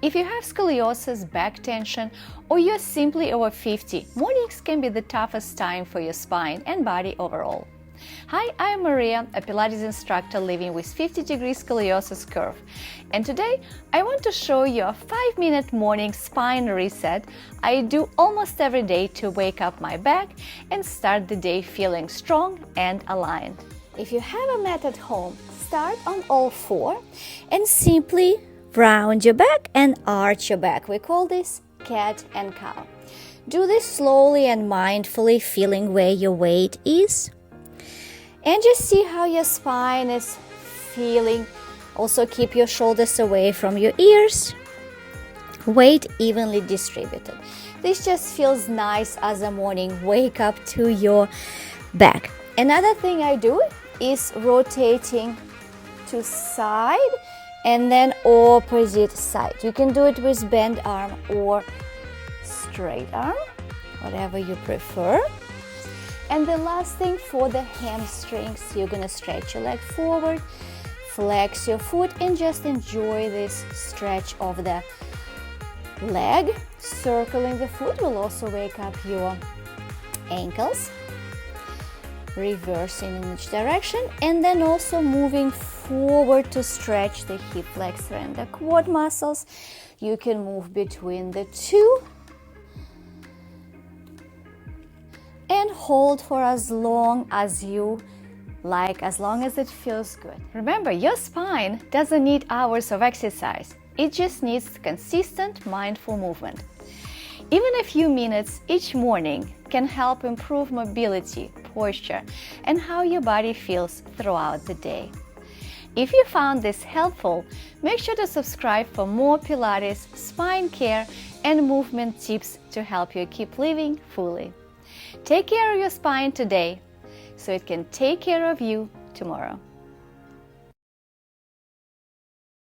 If you have scoliosis, back tension, or you're simply over 50, mornings can be the toughest time for your spine and body overall. Hi, I'm Maria, a Pilates instructor living with 50-degree scoliosis curve. And today I want to show you a 5-minute morning spine reset I do almost every day to wake up my back and start the day feeling strong and aligned. If you have a mat at home, start on all four and simply round your back and arch your back. We call this cat and cow. Do this slowly and mindfully, feeling where your weight is. And just see how your spine is feeling. Also keep your shoulders away from your ears. Weight evenly distributed. This just feels nice as a morning wake up to your back. Another thing I do is rotating to side and then opposite side. You can do it with bent arm or straight arm, whatever you prefer. And the last thing, for the hamstrings, you're gonna stretch your leg forward, flex your foot, and just enjoy this stretch of the leg. Circling the foot will also wake up your ankles. Reversing in each direction, and then also moving forward to stretch the hip flexor and the quad muscles. You can move between the two and hold for as long as you like, as long as it feels good. Remember, your spine doesn't need hours of exercise. It just needs consistent, mindful movement. Even a few minutes each morning can help improve mobility, posture, and how your body feels throughout the day. If you found this helpful, make sure to subscribe for more Pilates, spine care, and movement tips to help you keep living fully. Take care of your spine today so it can take care of you tomorrow.